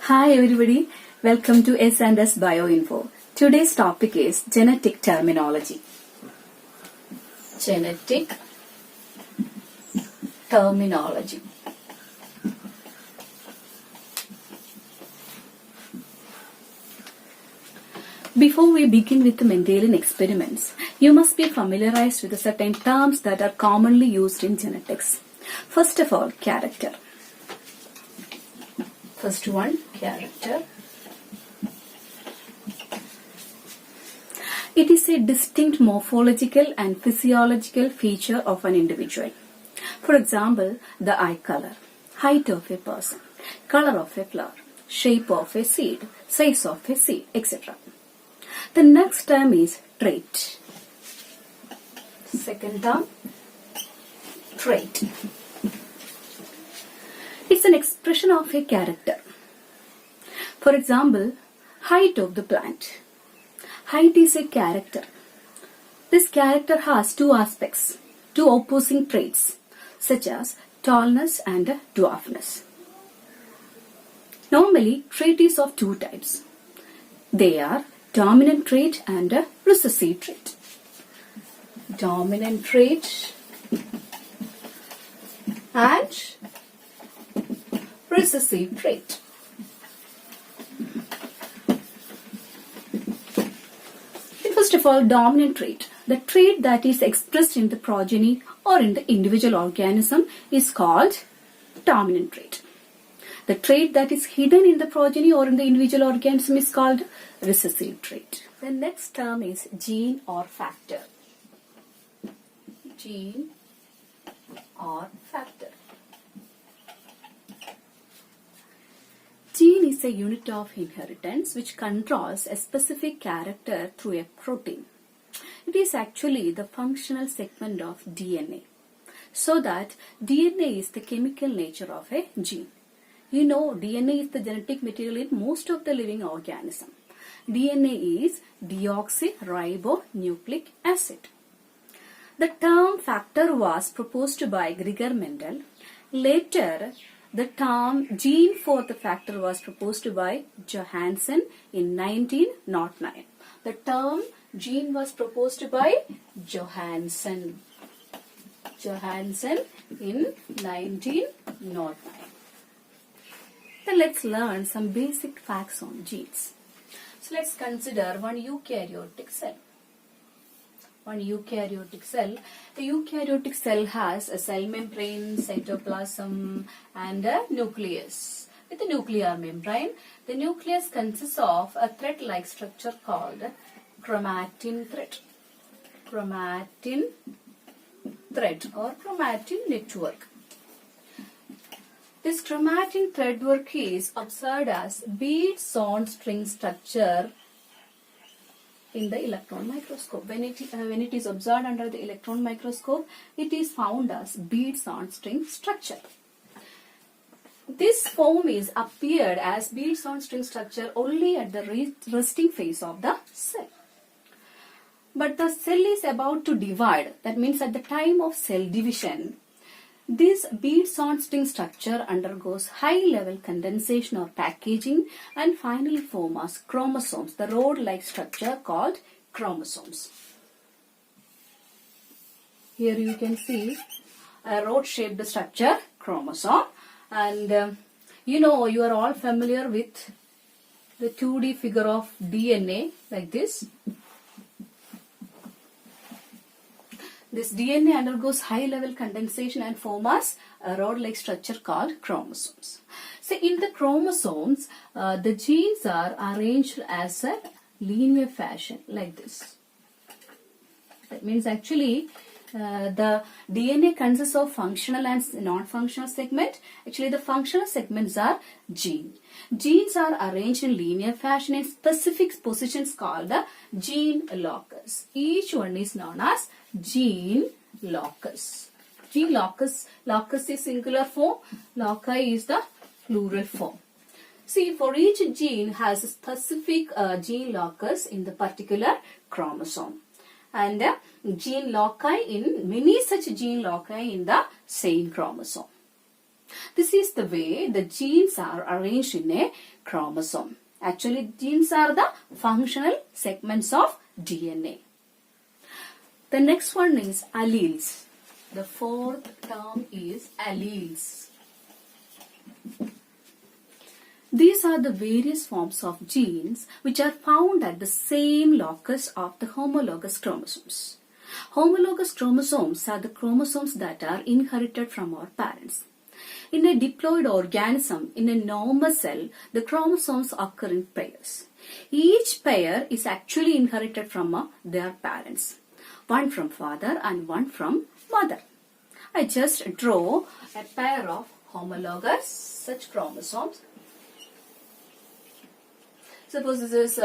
Hi everybody, welcome to S&S BioInfo. Today's topic is genetic terminology. Genetic terminology. Before we begin with the Mendelian experiments, you must be familiarized with certain terms that are commonly used in genetics. First of all, character. First one, character. It is a distinct morphological and physiological feature of an individual. For example, the eye color, height of a person, color of a flower, shape of a seed, size of a seed, etc. The next term is trait. Second term, trait. It's an expression of a character. For example, height of the plant. Height is a character. This character has two aspects, two opposing traits, such as tallness and dwarfness. Normally, trait is of two types. They are dominant trait and recessive trait. Dominant trait and recessive trait. First of all, dominant trait. The trait that is expressed in the progeny or in the individual organism is called dominant trait. The trait that is hidden in the progeny or in the individual organism is called recessive trait. The next term is gene or factor. Gene or factor. Gene is a unit of inheritance which controls a specific character through a protein. It is actually the functional segment of DNA. So that DNA is the chemical nature of a gene. You know, DNA is the genetic material in most of the living organisms. DNA is deoxyribonucleic acid. The term factor was proposed by Gregor Mendel. Later, the term gene for the factor was proposed by Johansen in 1909. The term gene was proposed by Johansen in 1909. Then let's learn some basic facts on genes. So let's consider one eukaryotic cell. One eukaryotic cell. A eukaryotic cell has a cell membrane, cytoplasm and a nucleus. With a nuclear membrane, the nucleus consists of a thread-like structure called chromatin thread. Chromatin thread or chromatin network. This chromatin threadwork is observed as beads on string structure in the electron microscope. When it is observed under the electron microscope, it is found as beads on string structure. This form is appeared as beads on string structure only at the resting phase of the cell. But the cell is about to divide. That means at the time of cell division, this beads on string structure undergoes high-level condensation or packaging and finally form as chromosomes, the rod-like structure called chromosomes. Here you can see a rod-shaped structure, chromosome, and you are all familiar with the 2D figure of DNA like this. This DNA undergoes high-level condensation and forms as a rod-like structure called chromosomes. So in the chromosomes, the genes are arranged as a linear fashion like this. That means actually the DNA consists of functional and non-functional segment. Actually the functional segments are gene. Genes are arranged in linear fashion in specific positions called the gene locus. Each one is known as gene locus. Gene locus is singular form, loci is the plural form. See, for each gene has a specific gene locus in the particular chromosome. And gene loci in many such gene loci in the same chromosome. This is the way the genes are arranged in a chromosome. Actually, genes are the functional segments of DNA. The next one is alleles. The fourth term is alleles. These are the various forms of genes which are found at the same locus of the homologous chromosomes. Homologous chromosomes are the chromosomes that are inherited from our parents. In a diploid organism, in a normal cell, the chromosomes occur in pairs. Each pair is actually inherited from their parents. One from father and one from mother. I just draw a pair of homologous such chromosomes. Suppose this is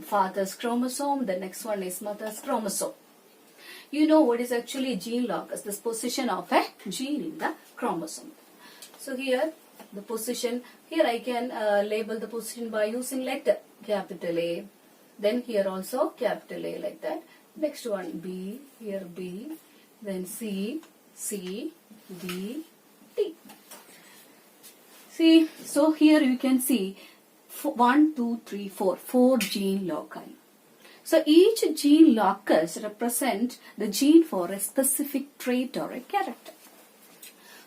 father's chromosome, the next one is mother's chromosome. You know what is actually gene locus, this position of a gene in the chromosome. So here the position, here I can label the position by using letter capital A. Then here also capital A like that. Next one B, here B, then C, C, D, T. See, so here you can see 1, 2, 3, 4, 4 gene loci. So each gene locus represents the gene for a specific trait or a character.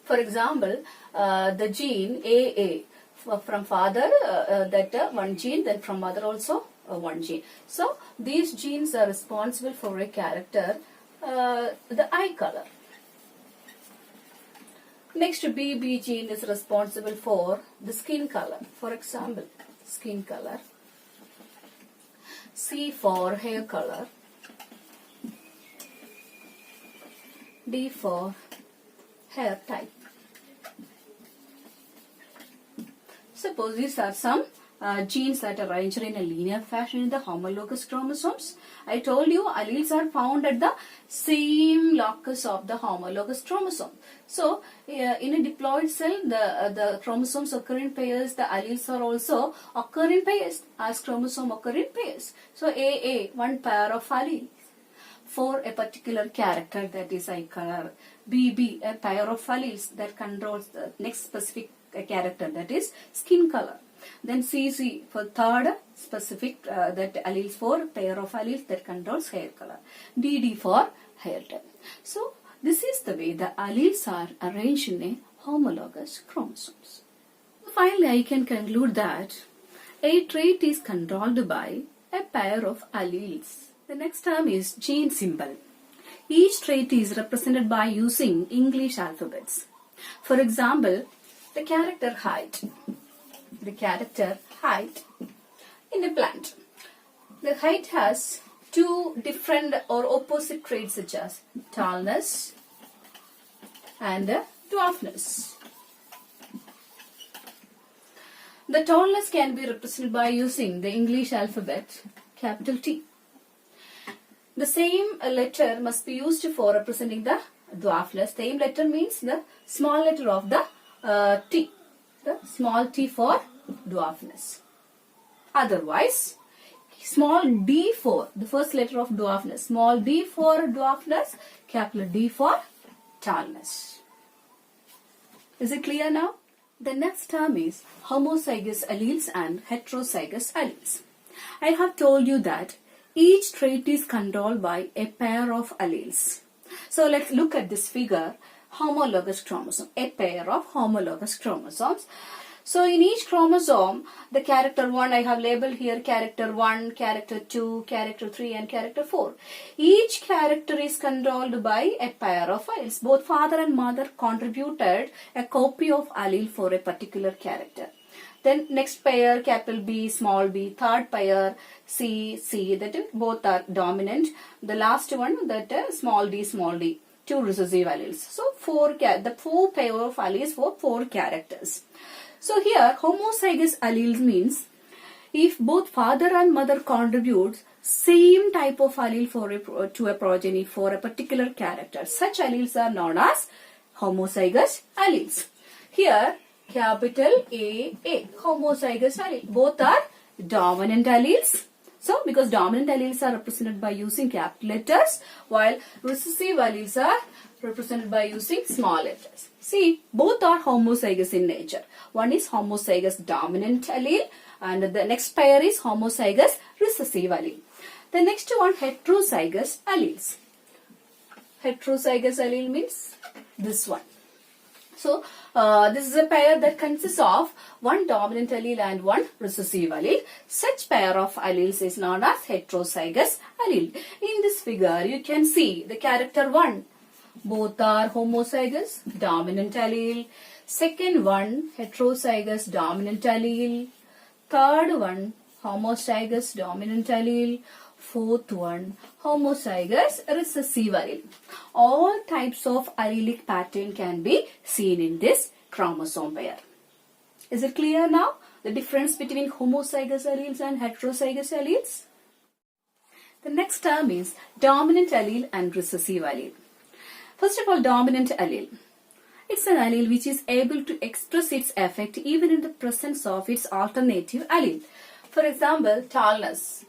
For example, the gene AA from father, that one gene, then from mother also one gene. So these genes are responsible for a character, the eye color. Next, BB gene is responsible for the skin color. For example, skin color. C for hair color. D for hair type. Suppose these are some genes that are arranged in a linear fashion in the homologous chromosomes. I told you alleles are found at the same locus of the homologous chromosome. So, in a diploid cell, the chromosomes occur in pairs, the alleles are also occur in pairs as chromosomes occur in pairs. So, AA, one pair of alleles for a particular character, that is eye color. BB, a pair of alleles that controls the next specific character, that is skin color. Then CC for third specific that alleles for pair of alleles that controls hair color. DD for hair type. So this is the way the alleles are arranged in a homologous chromosomes. Finally, I can conclude that a trait is controlled by a pair of alleles. The next term is gene symbol. Each trait is represented by using English alphabets. For example, the character height. The character height in a plant. The height has two different or opposite traits such as tallness and dwarfness. The tallness can be represented by using the English alphabet capital T. The same letter must be used for representing the dwarfness. Same letter means the small letter of the T. The small t for dwarfness. Otherwise, small d for the first letter of dwarfness, small d for dwarfness, capital D for tallness. Is it clear now? The next term is homozygous alleles and heterozygous alleles. I have told you that each trait is controlled by a pair of alleles. So let's look at this figure. Homologous chromosome, a pair of homologous chromosomes. So in each chromosome, the character 1, I have labeled here character 1, character 2, character 3 and character 4. Each character is controlled by a pair of alleles. Both father and mother contributed a copy of allele for a particular character. Then next pair, capital B, small b, third pair, C, C, that is both are dominant. The last one, that small d, two recessive alleles. So the four pair of alleles for 4 characters. So here homozygous alleles means if both father and mother contribute same type of allele to a progeny for a particular character, such alleles are known as homozygous alleles. Here capital A, homozygous allele. Both are dominant alleles. So, because dominant alleles are represented by using capital letters, while recessive alleles are represented by using small letters. See, both are homozygous in nature. One is homozygous dominant allele and the next pair is homozygous recessive allele. The next one, heterozygous alleles. Heterozygous allele means this one. So, this is a pair that consists of one dominant allele and one recessive allele. Such pair of alleles is known as heterozygous allele. In this figure, you can see the character 1. Both are homozygous dominant allele. Second one, heterozygous dominant allele. Third one, homozygous dominant allele. Fourth one, homozygous recessive allele. All types of allelic pattern can be seen in this chromosome pair. Is it clear now? The difference between homozygous alleles and heterozygous alleles? The next term is dominant allele and recessive allele. First of all, dominant allele. It's an allele which is able to express its effect even in the presence of its alternative allele. For example, tallness.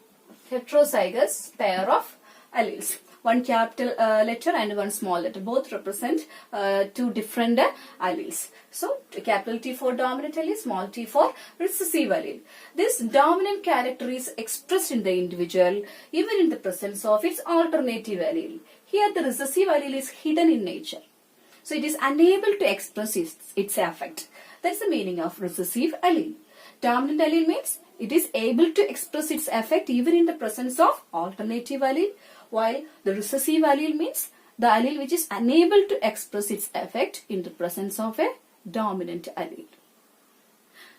Heterozygous pair of alleles. One capital letter and one small letter. Both represent two different alleles. So, capital T for dominant allele, small t for recessive allele. This dominant character is expressed in the individual even in the presence of its alternative allele. Here, the recessive allele is hidden in nature. So, it is unable to express its effect. That's the meaning of recessive allele. Dominant allele means it is able to express its effect even in the presence of alternative allele, while the recessive allele means the allele which is unable to express its effect in the presence of a dominant allele.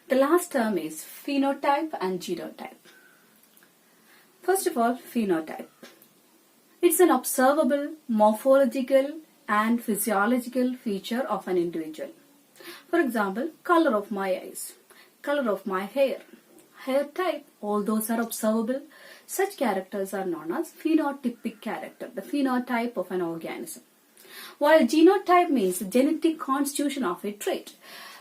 The last term is phenotype and genotype. First of all, phenotype. It's an observable, morphological and physiological feature of an individual. For example, color of my eyes, color of my hair, hair type, all those are observable. Such characters are known as phenotypic character, the phenotype of an organism. While genotype means the genetic constitution of a trait.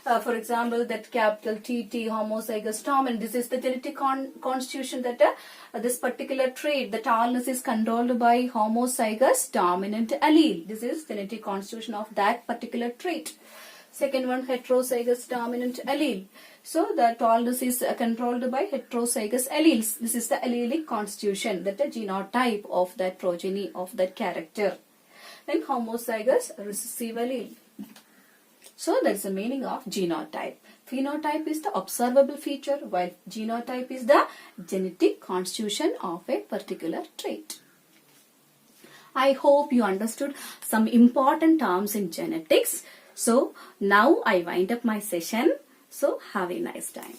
For example, that capital TT, homozygous dominant, this is the genetic constitution that this particular trait, the tallness is controlled by homozygous dominant allele. This is genetic constitution of that particular trait. Second one, heterozygous dominant allele. So, the tallness is controlled by heterozygous alleles. This is the allelic constitution, that the genotype of that progeny of that character. Then homozygous recessive allele. So, that's the meaning of genotype. Phenotype is the observable feature, while genotype is the genetic constitution of a particular trait. I hope you understood some important terms in genetics. So, now I wind up my session. So, have a nice time.